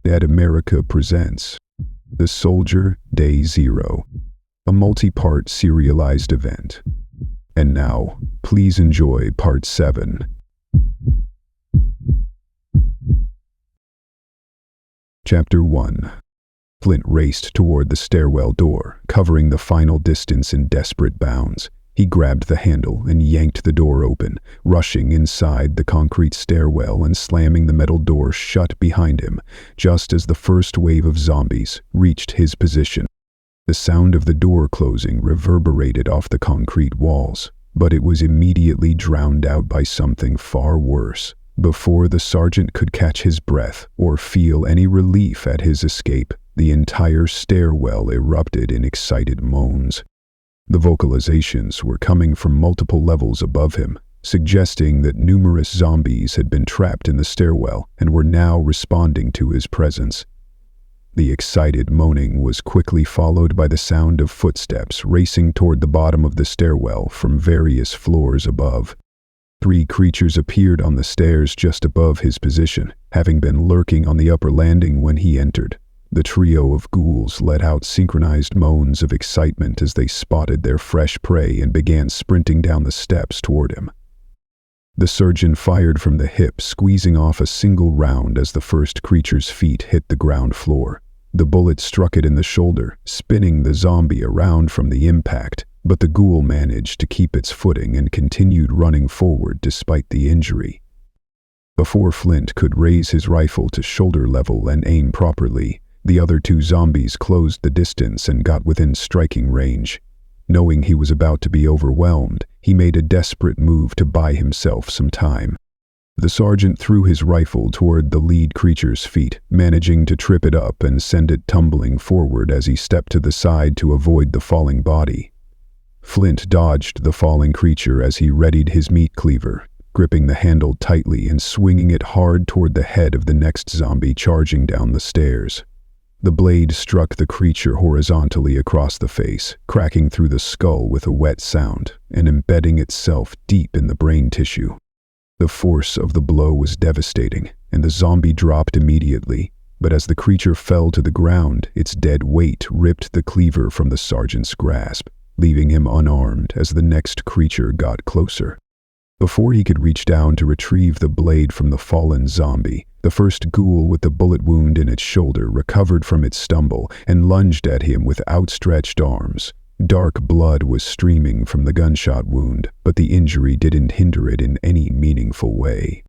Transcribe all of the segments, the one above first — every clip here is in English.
Dead America presents The Soldier Day Zero, a multi-part serialized event. And now, please enjoy Part 7. Chapter 1. Flint raced toward the stairwell door, covering the final distance in desperate bounds. He grabbed the handle and yanked the door open, rushing inside the concrete stairwell and slamming the metal door shut behind him, just as the first wave of zombies reached his position. The sound of the door closing reverberated off the concrete walls, but it was immediately drowned out by something far worse. Before the sergeant could catch his breath or feel any relief at his escape, the entire stairwell erupted in excited moans. The vocalizations were coming from multiple levels above him, suggesting that numerous zombies had been trapped in the stairwell and were now responding to his presence. The excited moaning was quickly followed by the sound of footsteps racing toward the bottom of the stairwell from various floors above. 3 creatures appeared on the stairs just above his position, having been lurking on the upper landing when he entered. The trio of ghouls let out synchronized moans of excitement as they spotted their fresh prey and began sprinting down the steps toward him. The surgeon fired from the hip, squeezing off a single round as the first creature's feet hit the ground floor. The bullet struck it in the shoulder, spinning the zombie around from the impact, but the ghoul managed to keep its footing and continued running forward despite the injury. Before Flint could raise his rifle to shoulder level and aim properly, the other 2 zombies closed the distance and got within striking range. Knowing he was about to be overwhelmed, he made a desperate move to buy himself some time. The sergeant threw his rifle toward the lead creature's feet, managing to trip it up and send it tumbling forward as he stepped to the side to avoid the falling body. Flint dodged the falling creature as he readied his meat cleaver, gripping the handle tightly and swinging it hard toward the head of the next zombie charging down the stairs. The blade struck the creature horizontally across the face, cracking through the skull with a wet sound and embedding itself deep in the brain tissue. The force of the blow was devastating, and the zombie dropped immediately, but as the creature fell to the ground, its dead weight ripped the cleaver from the sergeant's grasp, leaving him unarmed as the next creature got closer. Before he could reach down to retrieve the blade from the fallen zombie, the first ghoul with the bullet wound in its shoulder recovered from its stumble and lunged at him with outstretched arms. Dark blood was streaming from the gunshot wound, but the injury didn't hinder it in any meaningful way.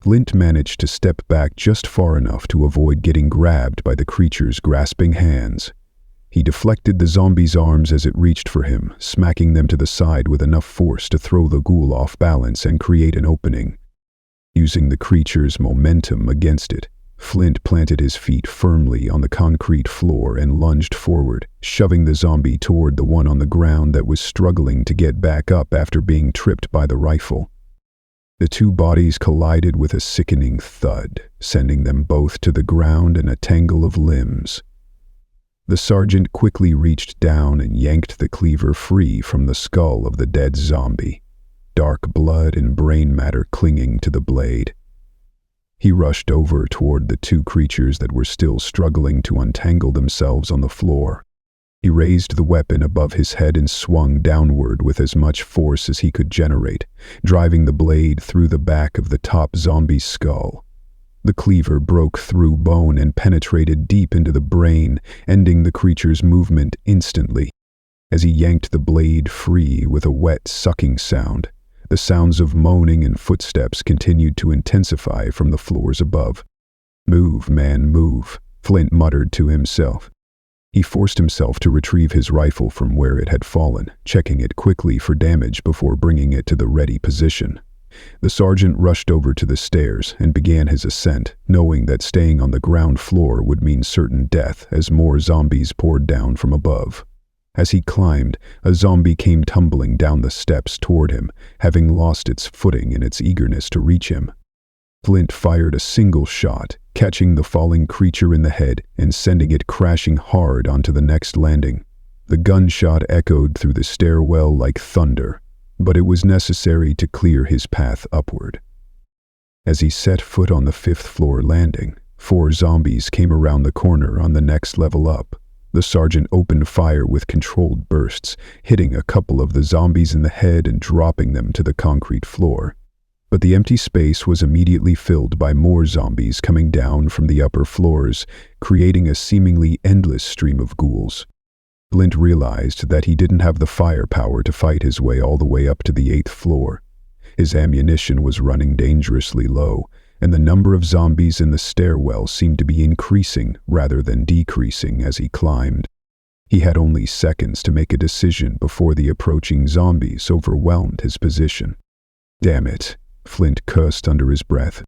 Flint managed to step back just far enough to avoid getting grabbed by the creature's grasping hands. He deflected the zombie's arms as it reached for him, smacking them to the side with enough force to throw the ghoul off balance and create an opening. Using the creature's momentum against it, Flint planted his feet firmly on the concrete floor and lunged forward, shoving the zombie toward the one on the ground that was struggling to get back up after being tripped by the rifle. The 2 bodies collided with a sickening thud, sending them both to the ground in a tangle of limbs. The sergeant quickly reached down and yanked the cleaver free from the skull of the dead zombie, dark blood and brain matter clinging to the blade. He rushed over toward the 2 creatures that were still struggling to untangle themselves on the floor. He raised the weapon above his head and swung downward with as much force as he could generate, driving the blade through the back of the top zombie's skull. The cleaver broke through bone and penetrated deep into the brain, ending the creature's movement instantly. As he yanked the blade free with a wet, sucking sound, the sounds of moaning and footsteps continued to intensify from the floors above. "Move, man, move," Flint muttered to himself. He forced himself to retrieve his rifle from where it had fallen, checking it quickly for damage before bringing it to the ready position. The sergeant rushed over to the stairs and began his ascent, knowing that staying on the ground floor would mean certain death as more zombies poured down from above. As he climbed, a zombie came tumbling down the steps toward him, having lost its footing in its eagerness to reach him. Flint fired a single shot, catching the falling creature in the head and sending it crashing hard onto the next landing. The gunshot echoed through the stairwell like thunder, but it was necessary to clear his path upward. As he set foot on the 5th floor landing, 4 zombies came around the corner on the next level up. The sergeant opened fire with controlled bursts, hitting a couple of the zombies in the head and dropping them to the concrete floor. But the empty space was immediately filled by more zombies coming down from the upper floors, creating a seemingly endless stream of ghouls. Flint realized that he didn't have the firepower to fight his way all the way up to the 8th floor. His ammunition was running dangerously low, and the number of zombies in the stairwell seemed to be increasing rather than decreasing as he climbed. He had only seconds to make a decision before the approaching zombies overwhelmed his position. "Damn it," Flint cursed under his breath.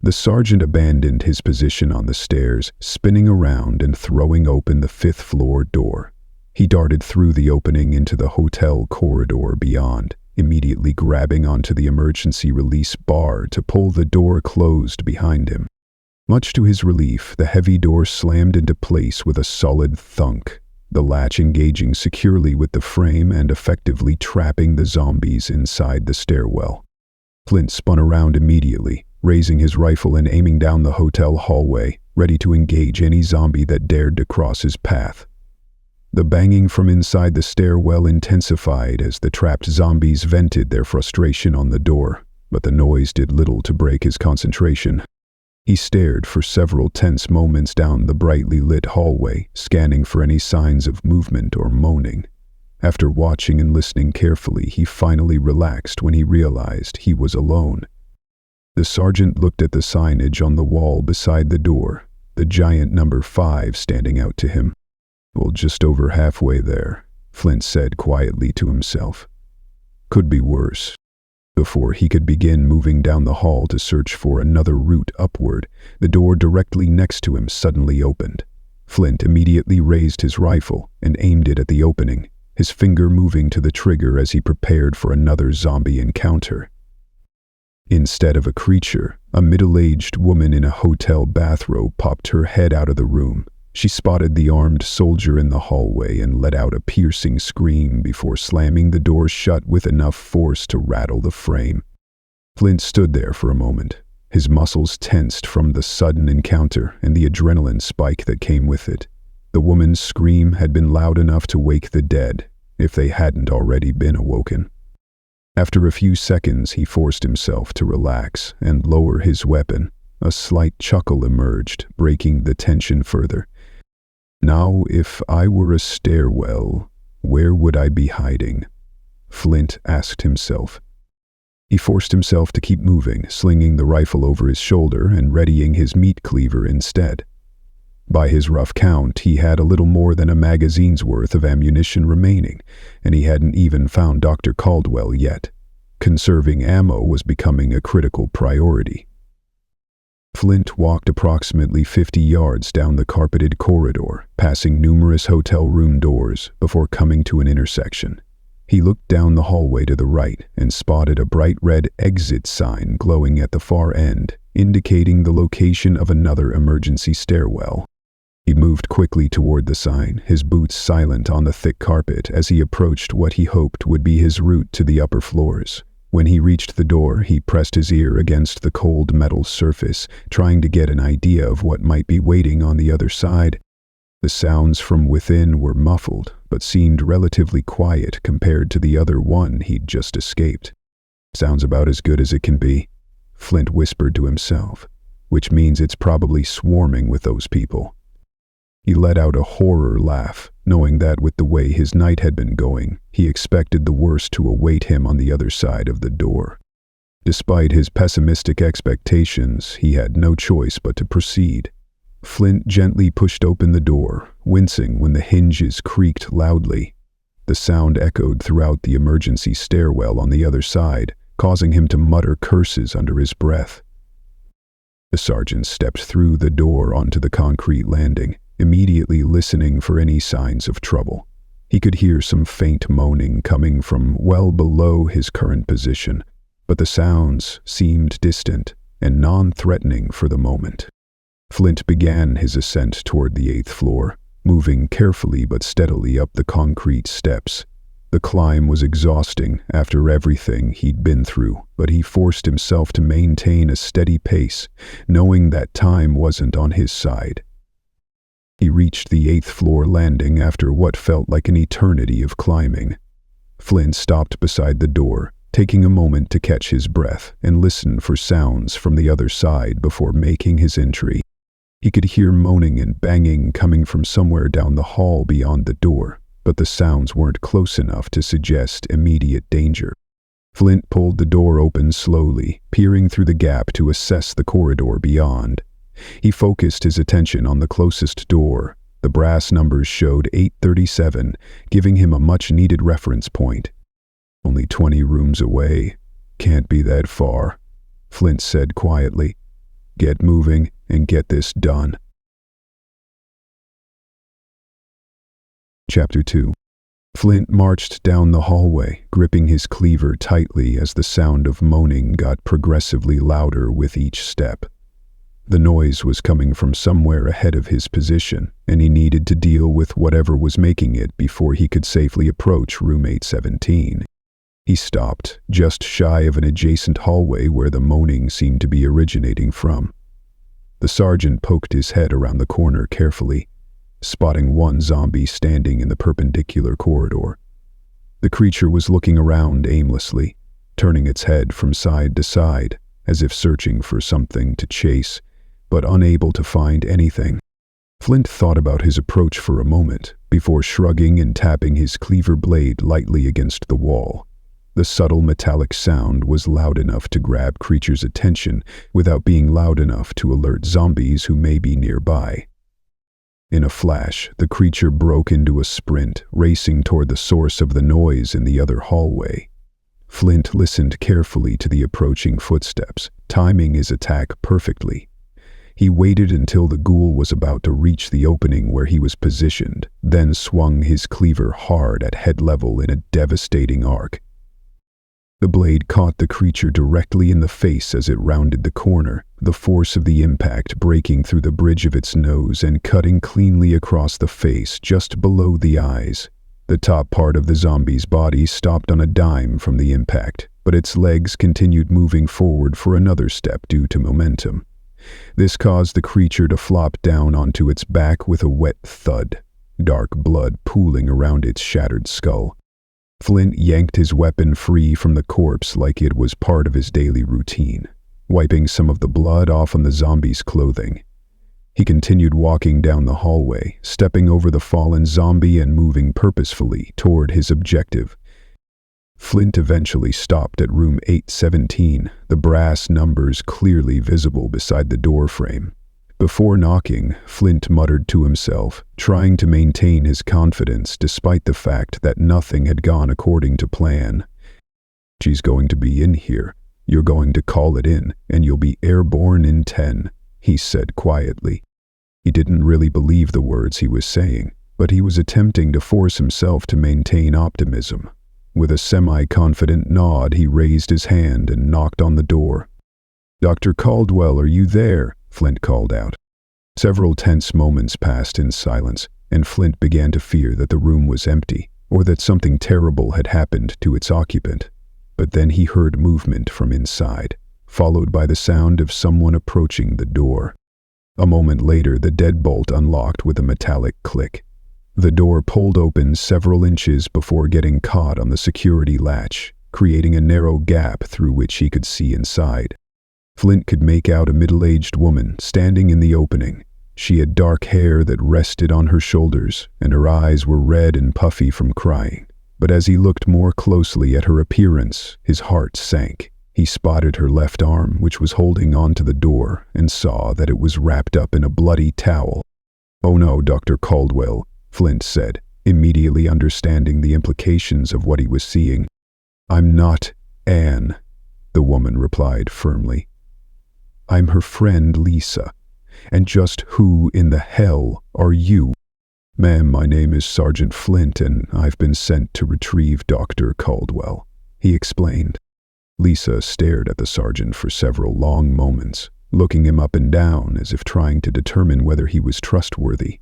The sergeant abandoned his position on the stairs, spinning around and throwing open the 5th floor door. He darted through the opening into the hotel corridor beyond, immediately grabbing onto the emergency release bar to pull the door closed behind him. Much to his relief, the heavy door slammed into place with a solid thunk, the latch engaging securely with the frame and effectively trapping the zombies inside the stairwell. Flint spun around immediately, raising his rifle and aiming down the hotel hallway, ready to engage any zombie that dared to cross his path. The banging from inside the stairwell intensified as the trapped zombies vented their frustration on the door, but the noise did little to break his concentration. He stared for several tense moments down the brightly lit hallway, scanning for any signs of movement or moaning. After watching and listening carefully, he finally relaxed when he realized he was alone. The sergeant looked at the signage on the wall beside the door, the giant number 5 standing out to him. "Well, just over halfway there," Flint said quietly to himself. "Could be worse." Before he could begin moving down the hall to search for another route upward, the door directly next to him suddenly opened. Flint immediately raised his rifle and aimed it at the opening, his finger moving to the trigger as he prepared for another zombie encounter. Instead of a creature, a middle-aged woman in a hotel bathrobe popped her head out of the room. She spotted the armed soldier in the hallway and let out a piercing scream before slamming the door shut with enough force to rattle the frame. Flint stood there for a moment, his muscles tensed from the sudden encounter and the adrenaline spike that came with it. The woman's scream had been loud enough to wake the dead, if they hadn't already been awoken. After a few seconds, he forced himself to relax and lower his weapon. A slight chuckle emerged, breaking the tension further. "Now, if I were a stairwell, where would I be hiding?" Flint asked himself. He forced himself to keep moving, slinging the rifle over his shoulder and readying his meat cleaver instead. By his rough count, he had a little more than a magazine's worth of ammunition remaining, and he hadn't even found Dr. Caldwell yet. Conserving ammo was becoming a critical priority. Flint walked approximately 50 yards down the carpeted corridor, passing numerous hotel room doors before coming to an intersection. He looked down the hallway to the right and spotted a bright red exit sign glowing at the far end, indicating the location of another emergency stairwell. He moved quickly toward the sign, his boots silent on the thick carpet as he approached what he hoped would be his route to the upper floors. When he reached the door, he pressed his ear against the cold metal surface, trying to get an idea of what might be waiting on the other side. The sounds from within were muffled, but seemed relatively quiet compared to the other one he'd just escaped. "Sounds about as good as it can be," Flint whispered to himself, "which means it's probably swarming with those people." He let out a horror laugh, knowing that with the way his night had been going, he expected the worst to await him on the other side of the door. Despite his pessimistic expectations, he had no choice but to proceed. Flint gently pushed open the door, wincing when the hinges creaked loudly. The sound echoed throughout the emergency stairwell on the other side, causing him to mutter curses under his breath. The sergeant stepped through the door onto the concrete landing, immediately listening for any signs of trouble. He could hear some faint moaning coming from well below his current position, but the sounds seemed distant and non-threatening for the moment. Flint began his ascent toward the 8th floor, moving carefully but steadily up the concrete steps. The climb was exhausting after everything he'd been through, but he forced himself to maintain a steady pace, knowing that time wasn't on his side. He reached the 8th floor landing after what felt like an eternity of climbing. Flint stopped beside the door, taking a moment to catch his breath and listen for sounds from the other side before making his entry. He could hear moaning and banging coming from somewhere down the hall beyond the door, but the sounds weren't close enough to suggest immediate danger. Flint pulled the door open slowly, peering through the gap to assess the corridor beyond. He focused his attention on the closest door. The brass numbers showed 837, giving him a much-needed reference point. "Only 20 rooms away. Can't be that far," Flint said quietly. "Get moving and get this done." Chapter 2. Flint marched down the hallway, gripping his cleaver tightly as the sound of moaning got progressively louder with each step. The noise was coming from somewhere ahead of his position, and he needed to deal with whatever was making it before he could safely approach room 817. He stopped, just shy of an adjacent hallway where the moaning seemed to be originating from. The sergeant poked his head around the corner carefully, spotting one zombie standing in the perpendicular corridor. The creature was looking around aimlessly, turning its head from side to side, as if searching for something to chase, but unable to find anything. Flint thought about his approach for a moment, before shrugging and tapping his cleaver blade lightly against the wall. The subtle metallic sound was loud enough to grab creature's attention without being loud enough to alert zombies who may be nearby. In a flash, the creature broke into a sprint, racing toward the source of the noise in the other hallway. Flint listened carefully to the approaching footsteps, timing his attack perfectly. He waited until the ghoul was about to reach the opening where he was positioned, then swung his cleaver hard at head level in a devastating arc. The blade caught the creature directly in the face as it rounded the corner, the force of the impact breaking through the bridge of its nose and cutting cleanly across the face just below the eyes. The top part of the zombie's body stopped on a dime from the impact, but its legs continued moving forward for another step due to momentum. This caused the creature to flop down onto its back with a wet thud, dark blood pooling around its shattered skull. Flint yanked his weapon free from the corpse like it was part of his daily routine, wiping some of the blood off on the zombie's clothing. He continued walking down the hallway, stepping over the fallen zombie and moving purposefully toward his objective. Flint eventually stopped at room 817, the brass numbers clearly visible beside the doorframe. Before knocking, Flint muttered to himself, trying to maintain his confidence despite the fact that nothing had gone according to plan. "She's going to be in here. You're going to call it in, and you'll be airborne in 10, he said quietly. He didn't really believe the words he was saying, but he was attempting to force himself to maintain optimism. With a semi-confident nod, he raised his hand and knocked on the door. "Dr. Caldwell, are you there?" Flint called out. Several tense moments passed in silence, and Flint began to fear that the room was empty, or that something terrible had happened to its occupant. But then he heard movement from inside, followed by the sound of someone approaching the door. A moment later, the deadbolt unlocked with a metallic click. The door pulled open several inches before getting caught on the security latch, creating a narrow gap through which he could see inside. Flint could make out a middle-aged woman standing in the opening. She had dark hair that rested on her shoulders, and her eyes were red and puffy from crying. But as he looked more closely at her appearance, his heart sank. He spotted her left arm, which was holding onto the door, and saw that it was wrapped up in a bloody towel. "Oh no, Dr. Caldwell," Flint said, immediately understanding the implications of what he was seeing. "I'm not Anne," the woman replied firmly. "I'm her friend Lisa. And just who in the hell are you?" "Ma'am, my name is Sergeant Flint, and I've been sent to retrieve Dr. Caldwell," he explained. Lisa stared at the sergeant for several long moments, looking him up and down as if trying to determine whether he was trustworthy.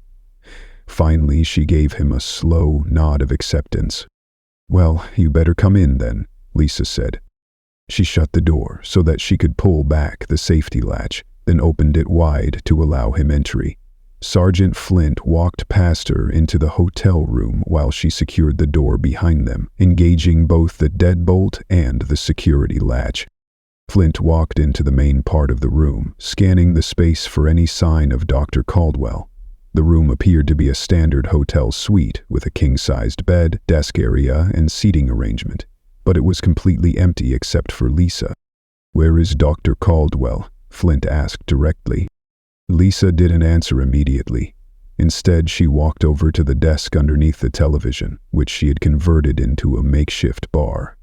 Finally, she gave him a slow nod of acceptance. "Well, you better come in then," Lisa said. She shut the door so that she could pull back the safety latch, then opened it wide to allow him entry. Sergeant Flint walked past her into the hotel room while she secured the door behind them, engaging both the deadbolt and the security latch. Flint walked into the main part of the room, scanning the space for any sign of Dr. Caldwell. The room appeared to be a standard hotel suite with a king-sized bed, desk area, and seating arrangement, but it was completely empty except for Lisa. "Where is Dr. Caldwell?" Flint asked directly. Lisa didn't answer immediately. Instead, she walked over to the desk underneath the television, which she had converted into a makeshift bar.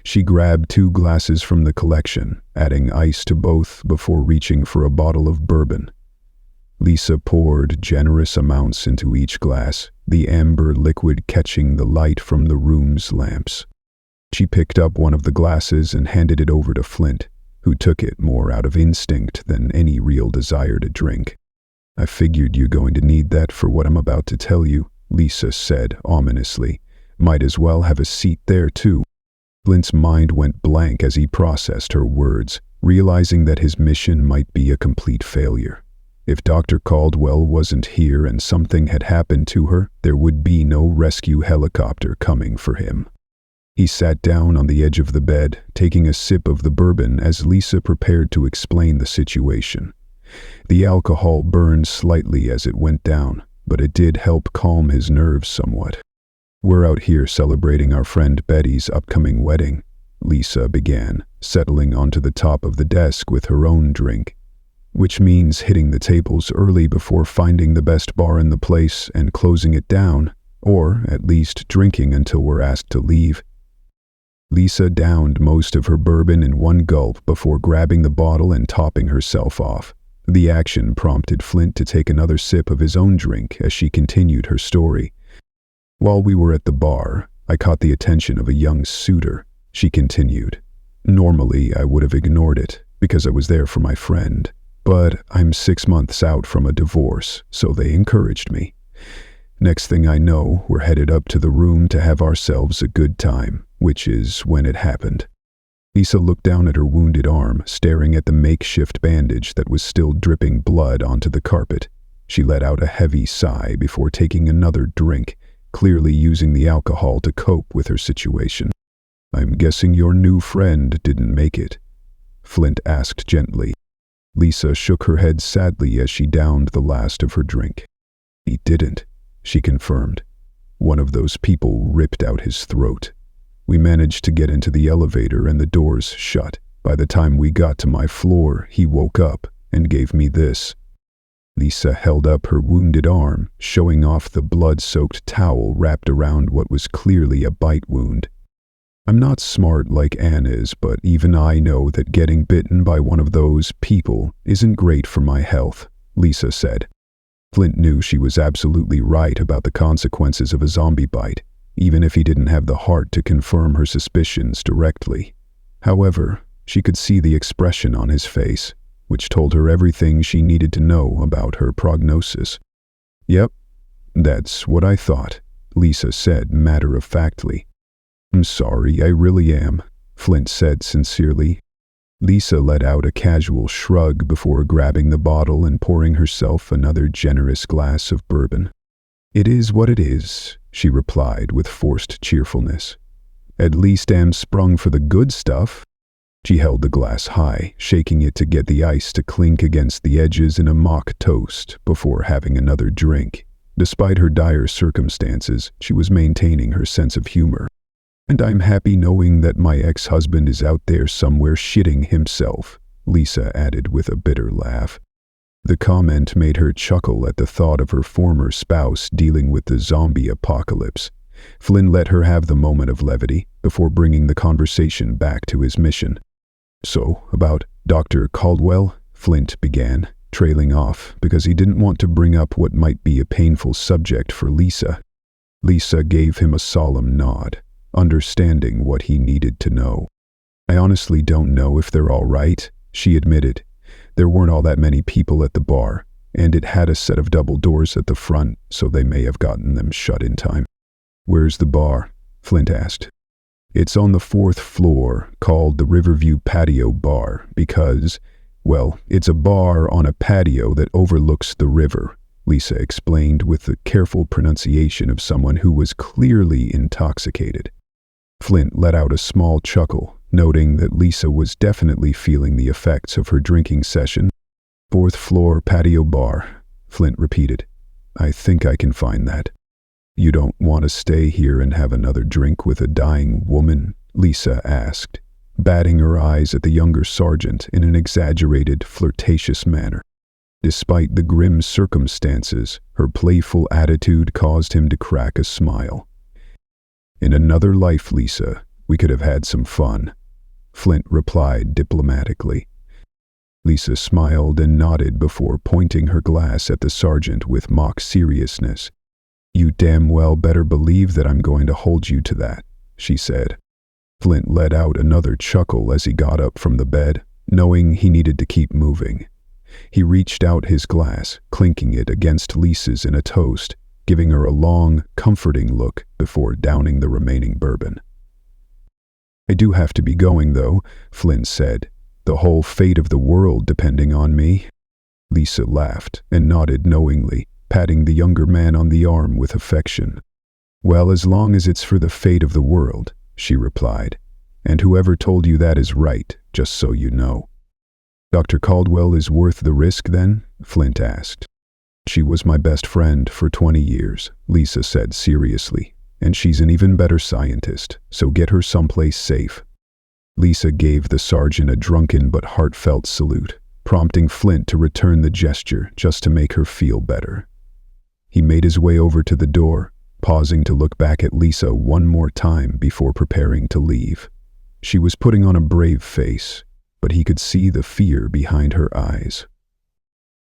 She grabbed 2 glasses from the collection, adding ice to both before reaching for a bottle of bourbon. Lisa poured generous amounts into each glass, the amber liquid catching the light from the room's lamps. She picked up one of the glasses and handed it over to Flint, who took it more out of instinct than any real desire to drink. "I figured you're going to need that for what I'm about to tell you," Lisa said ominously. "Might as well have a seat there, too." Flint's mind went blank as he processed her words, realizing that his mission might be a complete failure. If Dr. Caldwell wasn't here and something had happened to her, there would be no rescue helicopter coming for him. He sat down on the edge of the bed, taking a sip of the bourbon as Lisa prepared to explain the situation. The alcohol burned slightly as it went down, but it did help calm his nerves somewhat. "We're out here celebrating our friend Betty's upcoming wedding," Lisa began, settling onto the top of the desk with her own drink. "Which means hitting the tables early before finding the best bar in the place and closing it down, or at least drinking until we're asked to leave." Lisa downed most of her bourbon in one gulp before grabbing the bottle and topping herself off. The action prompted Flint to take another sip of his own drink as she continued her story. "While we were at the bar, I caught the attention of a young suitor," she continued. "Normally, I would have ignored it because I was there for my friend, but I'm 6 months out from a divorce, so they encouraged me. Next thing I know, we're headed up to the room to have ourselves a good time, which is when it happened." Lisa looked down at her wounded arm, staring at the makeshift bandage that was still dripping blood onto the carpet. She let out a heavy sigh before taking another drink, clearly using the alcohol to cope with her situation. "I'm guessing your new friend didn't make it?" Flint asked gently. Lisa shook her head sadly as she downed the last of her drink. "He didn't," she confirmed. "One of those people ripped out his throat. We managed to get into the elevator and the doors shut. By the time we got to my floor, he woke up and gave me this." Lisa held up her wounded arm, showing off the blood-soaked towel wrapped around what was clearly a bite wound. "I'm not smart like Anne is, but even I know that getting bitten by one of those people isn't great for my health," Lisa said. Flint knew she was absolutely right about the consequences of a zombie bite, even if he didn't have the heart to confirm her suspicions directly. However, she could see the expression on his face, which told her everything she needed to know about her prognosis. "Yep, that's what I thought," Lisa said matter-of-factly. "I'm sorry, I really am," Flint said sincerely. Lisa let out a casual shrug before grabbing the bottle and pouring herself another generous glass of bourbon. "It is what it is," she replied with forced cheerfulness. "At least I'm sprung for the good stuff." She held the glass high, shaking it to get the ice to clink against the edges in a mock toast before having another drink. Despite her dire circumstances, she was maintaining her sense of humor. "And I'm happy knowing that my ex-husband is out there somewhere shitting himself," Lisa added with a bitter laugh. The comment made her chuckle at the thought of her former spouse dealing with the zombie apocalypse. Flynn let her have the moment of levity before bringing the conversation back to his mission. "So, about Dr. Caldwell," Flint began, trailing off because he didn't want to bring up what might be a painful subject for Lisa. Lisa gave him a solemn nod, understanding what he needed to know. "I honestly don't know if they're all right," she admitted. "There weren't all that many people at the bar, and it had a set of double doors at the front, so they may have gotten them shut in time." "Where's the bar?" Flint asked. It's on the 4th floor, called the Riverview Patio Bar, because, well, it's a bar on a patio that overlooks the river, Lisa explained with the careful pronunciation of someone who was clearly intoxicated. Flint let out a small chuckle, noting that Lisa was definitely feeling the effects of her drinking session. 4th floor patio bar, Flint repeated. I think I can find that. You don't want to stay here and have another drink with a dying woman? Lisa asked, batting her eyes at the younger sergeant in an exaggerated, flirtatious manner. Despite the grim circumstances, her playful attitude caused him to crack a smile. In another life, Lisa, we could have had some fun, Flint replied diplomatically. Lisa smiled and nodded before pointing her glass at the sergeant with mock seriousness. You damn well better believe that I'm going to hold you to that, she said. Flint let out another chuckle as he got up from the bed, knowing he needed to keep moving. He reached out his glass, clinking it against Lisa's in a toast, giving her a long, comforting look before downing the remaining bourbon. I do have to be going, though, Flint said. The whole fate of the world depending on me. Lisa laughed and nodded knowingly, patting the younger man on the arm with affection. Well, as long as it's for the fate of the world, she replied. And whoever told you that is right, just so you know. Dr. Caldwell is worth the risk, then? Flint asked. She was my best friend for 20 years, Lisa said seriously, and she's an even better scientist, so get her someplace safe. Lisa gave the sergeant a drunken but heartfelt salute, prompting Flint to return the gesture just to make her feel better. He made his way over to the door, pausing to look back at Lisa one more time before preparing to leave. She was putting on a brave face, but he could see the fear behind her eyes.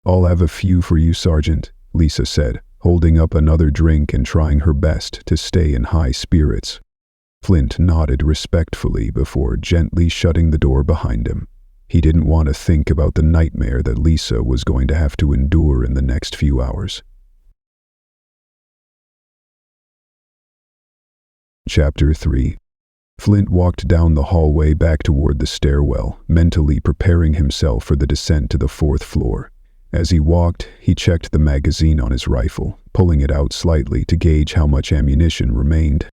I'll have a few for you, Sergeant, Lisa said, holding up another drink and trying her best to stay in high spirits. Flint nodded respectfully before gently shutting the door behind him. He didn't want to think about the nightmare that Lisa was going to have to endure in the next few hours. Chapter 3. Flint walked down the hallway back toward the stairwell, mentally preparing himself for the descent to the 4th floor. As he walked, he checked the magazine on his rifle, pulling it out slightly to gauge how much ammunition remained.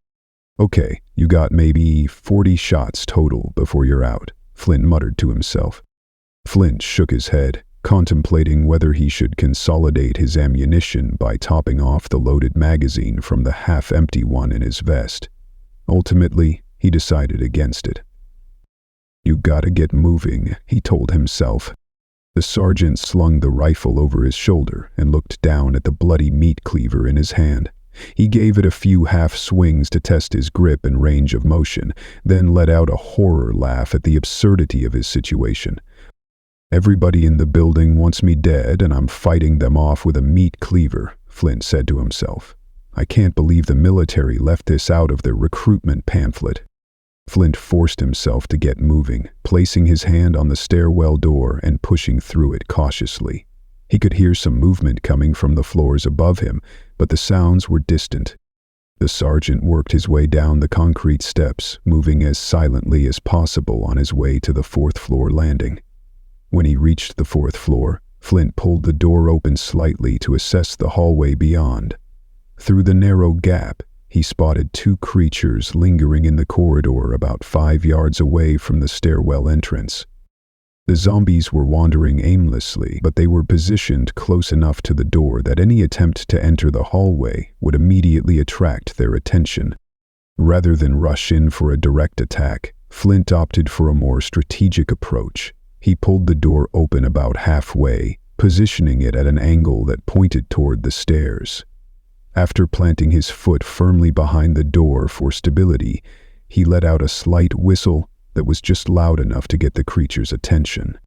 Okay, you got maybe 40 shots total before you're out, Flint muttered to himself. Flint shook his head, contemplating whether he should consolidate his ammunition by topping off the loaded magazine from the half-empty one in his vest. Ultimately, he decided against it. You gotta get moving, he told himself. The sergeant slung the rifle over his shoulder and looked down at the bloody meat cleaver in his hand. He gave it a few half swings to test his grip and range of motion, then let out a horror laugh at the absurdity of his situation. Everybody in the building wants me dead, and I'm fighting them off with a meat cleaver, Flint said to himself. I can't believe the military left this out of their recruitment pamphlet. Flint forced himself to get moving, placing his hand on the stairwell door and pushing through it cautiously. He could hear some movement coming from the floors above him, but the sounds were distant. The sergeant worked his way down the concrete steps, moving as silently as possible on his way to the 4th floor landing. When he reached the 4th floor, Flint pulled the door open slightly to assess the hallway beyond. Through the narrow gap, he spotted 2 creatures lingering in the corridor about 5 yards away from the stairwell entrance. The zombies were wandering aimlessly, but they were positioned close enough to the door that any attempt to enter the hallway would immediately attract their attention. Rather than rush in for a direct attack, Flint opted for a more strategic approach. He pulled the door open about halfway, positioning it at an angle that pointed toward the stairs. After planting his foot firmly behind the door for stability, he let out a slight whistle that was just loud enough to get the creature's attention.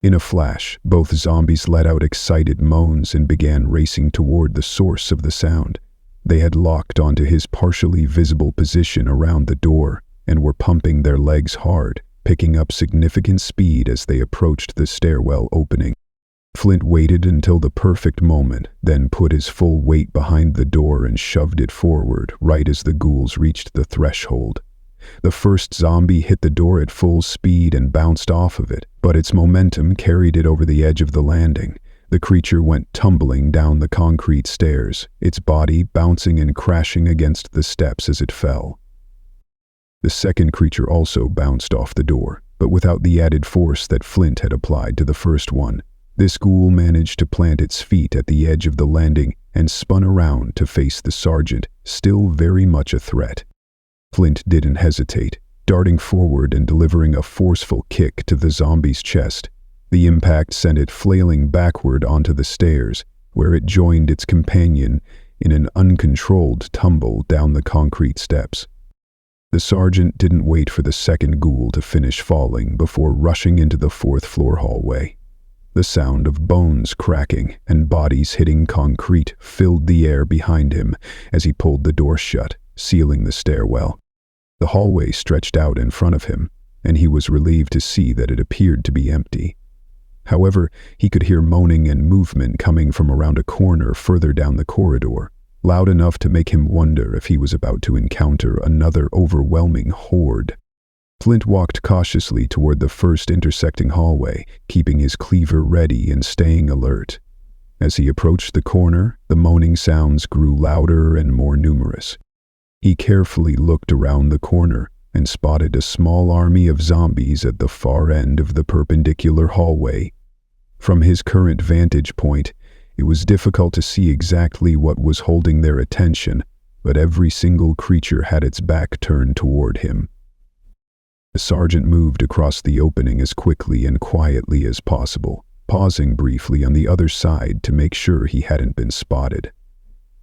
In a flash, both zombies let out excited moans and began racing toward the source of the sound. They had locked onto his partially visible position around the door and were pumping their legs hard, picking up significant speed as they approached the stairwell opening. Flint waited until the perfect moment, then put his full weight behind the door and shoved it forward right as the ghouls reached the threshold. The first zombie hit the door at full speed and bounced off of it, but its momentum carried it over the edge of the landing. The creature went tumbling down the concrete stairs, its body bouncing and crashing against the steps as it fell. The second creature also bounced off the door, but without the added force that Flint had applied to the first one. This ghoul managed to plant its feet at the edge of the landing and spun around to face the sergeant, still very much a threat. Flint didn't hesitate, darting forward and delivering a forceful kick to the zombie's chest. The impact sent it flailing backward onto the stairs, where it joined its companion in an uncontrolled tumble down the concrete steps. The sergeant didn't wait for the second ghoul to finish falling before rushing into the fourth-floor hallway. The sound of bones cracking and bodies hitting concrete filled the air behind him as he pulled the door shut, sealing the stairwell. The hallway stretched out in front of him, and he was relieved to see that it appeared to be empty. However, he could hear moaning and movement coming from around a corner further down the corridor, loud enough to make him wonder if he was about to encounter another overwhelming horde. Flint walked cautiously toward the first intersecting hallway, keeping his cleaver ready and staying alert. As he approached the corner, the moaning sounds grew louder and more numerous. He carefully looked around the corner and spotted a small army of zombies at the far end of the perpendicular hallway. From his current vantage point, it was difficult to see exactly what was holding their attention, but every single creature had its back turned toward him. The sergeant moved across the opening as quickly and quietly as possible, pausing briefly on the other side to make sure he hadn't been spotted.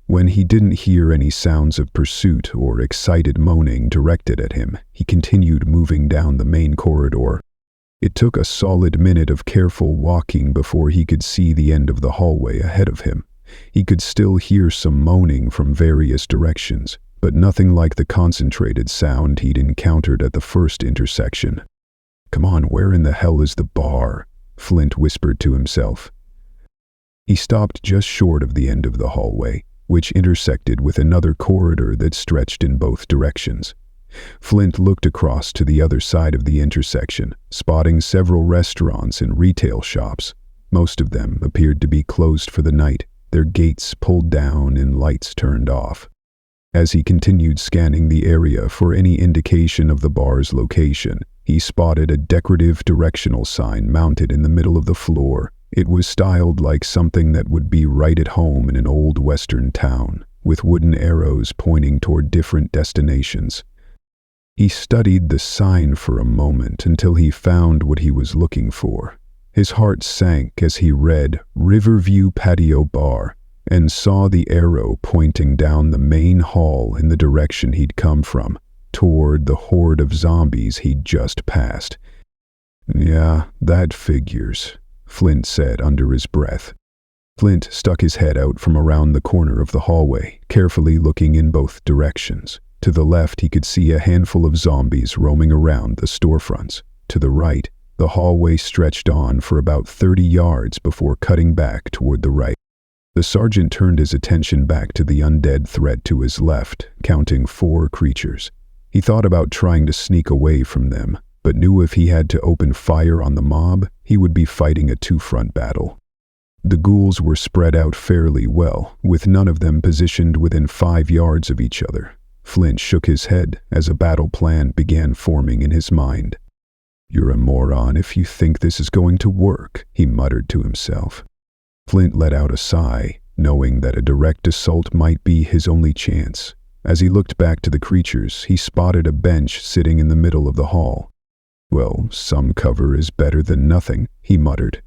When he didn't hear any sounds of pursuit or excited moaning directed at him, he continued moving down the main corridor. It took a solid minute of careful walking before he could see the end of the hallway ahead of him. He could still hear some moaning from various directions, but nothing like the concentrated sound he'd encountered at the first intersection. "Come on, where in the hell is the bar?" Flint whispered to himself. He stopped just short of the end of the hallway, which intersected with another corridor that stretched in both directions. Flint looked across to the other side of the intersection, spotting several restaurants and retail shops. Most of them appeared to be closed for the night, their gates pulled down and lights turned off. As he continued scanning the area for any indication of the bar's location, he spotted a decorative directional sign mounted in the middle of the floor. It was styled like something that would be right at home in an old western town, with wooden arrows pointing toward different destinations. He studied the sign for a moment until he found what he was looking for. His heart sank as he read Riverview Patio Bar and saw the arrow pointing down the main hall in the direction he'd come from, toward the horde of zombies he'd just passed. "Yeah, that figures," Flint said under his breath. Flint stuck his head out from around the corner of the hallway, carefully looking in both directions. To the left, he could see a handful of zombies roaming around the storefronts. To the right, the hallway stretched on for about 30 yards before cutting back toward the right. The sergeant turned his attention back to the undead threat to his left, counting 4 creatures. He thought about trying to sneak away from them, but knew if he had to open fire on the mob, he would be fighting a two-front battle. The ghouls were spread out fairly well, with none of them positioned within 5 yards of each other. Flint shook his head as a battle plan began forming in his mind. "You're a moron if you think this is going to work," he muttered to himself. Flint let out a sigh, knowing that a direct assault might be his only chance. As he looked back to the creatures, he spotted a bench sitting in the middle of the hall. "Well, some cover is better than nothing," he muttered.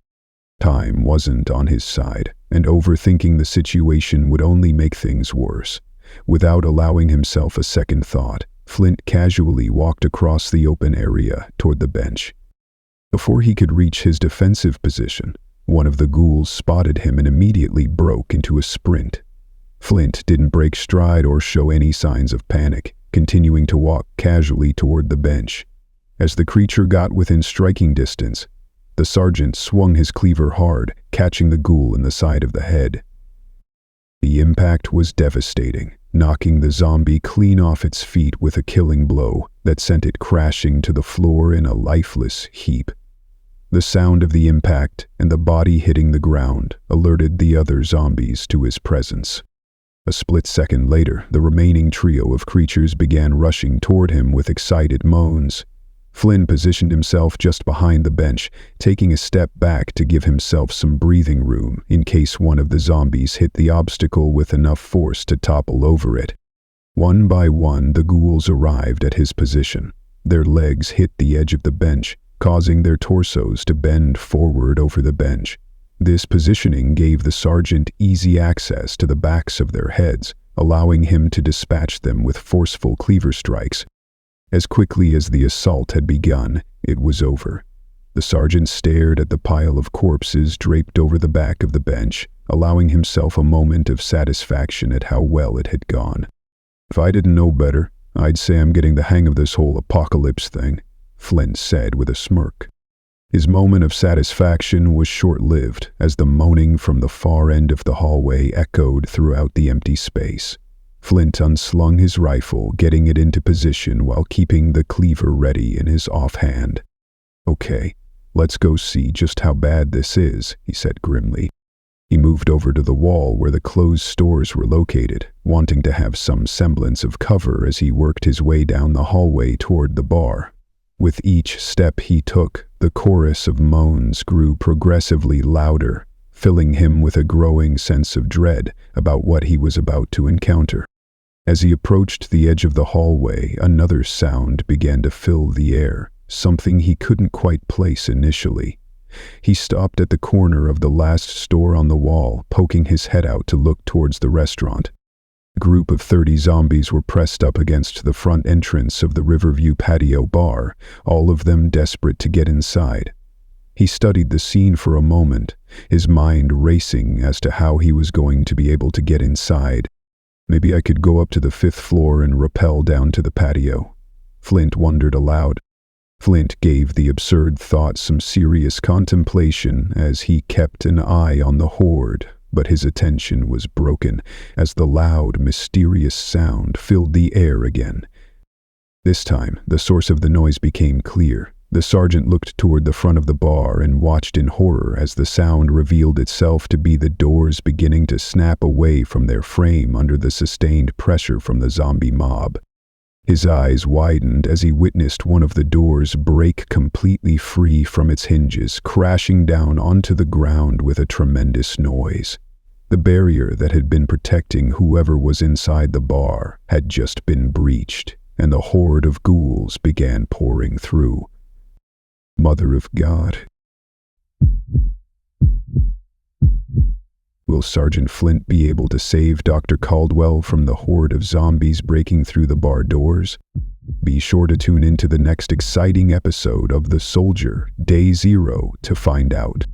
Time wasn't on his side, and overthinking the situation would only make things worse. Without allowing himself a second thought, Flint casually walked across the open area toward the bench. Before he could reach his defensive position, one of the ghouls spotted him and immediately broke into a sprint. Flint didn't break stride or show any signs of panic, continuing to walk casually toward the bench. As the creature got within striking distance, The sergeant swung his cleaver hard, catching the ghoul in the side of the head. The impact was devastating, knocking the zombie clean off its feet with a killing blow that sent it crashing to the floor in a lifeless heap. The sound of the impact and the body hitting the ground alerted the other zombies to his presence. A split second later, the remaining trio of creatures began rushing toward him with excited moans. Flynn positioned himself just behind the bench, taking a step back to give himself some breathing room in case one of the zombies hit the obstacle with enough force to topple over it. One by one, the ghouls arrived at his position. Their legs hit the edge of the bench, causing their torsos to bend forward over the bench. This positioning gave the sergeant easy access to the backs of their heads, allowing him to dispatch them with forceful cleaver strikes. As quickly as the assault had begun, it was over. The sergeant stared at the pile of corpses draped over the back of the bench, allowing himself a moment of satisfaction at how well it had gone. "If I didn't know better, I'd say I'm getting the hang of this whole apocalypse thing," Flint said with a smirk. His moment of satisfaction was short-lived as the moaning from the far end of the hallway echoed throughout the empty space. Flint unslung his rifle, getting it into position while keeping the cleaver ready in his offhand. "Okay, let's go see just how bad this is," he said grimly. He moved over to the wall where the closed stores were located, wanting to have some semblance of cover as he worked his way down the hallway toward the bar. With each step he took, the chorus of moans grew progressively louder, filling him with a growing sense of dread about what he was about to encounter. As he approached the edge of the hallway, another sound began to fill the air, something he couldn't quite place initially. He stopped at the corner of the last store on the wall, poking his head out to look towards the restaurant. A group of 30 zombies were pressed up against the front entrance of the Riverview patio bar, all of them desperate to get inside. He studied the scene for a moment, his mind racing as to how he was going to be able to get inside. Maybe I could go up to the 5th floor and rappel down to the patio. Flint wondered aloud. Flint gave the absurd thought some serious contemplation as he kept an eye on the horde, but his attention was broken as the loud, mysterious sound filled the air again. This time, the source of the noise became clear. The sergeant looked toward the front of the bar and watched in horror as the sound revealed itself to be the doors beginning to snap away from their frame under the sustained pressure from the zombie mob. His eyes widened as he witnessed one of the doors break completely free from its hinges, crashing down onto the ground with a tremendous noise. The barrier that had been protecting whoever was inside the bar had just been breached, and the horde of ghouls began pouring through. Mother of God. Will Sergeant Flint be able to save Dr. Caldwell from the horde of zombies breaking through the bar doors? Be sure to tune into the next exciting episode of The Soldier, Day Zero, to find out.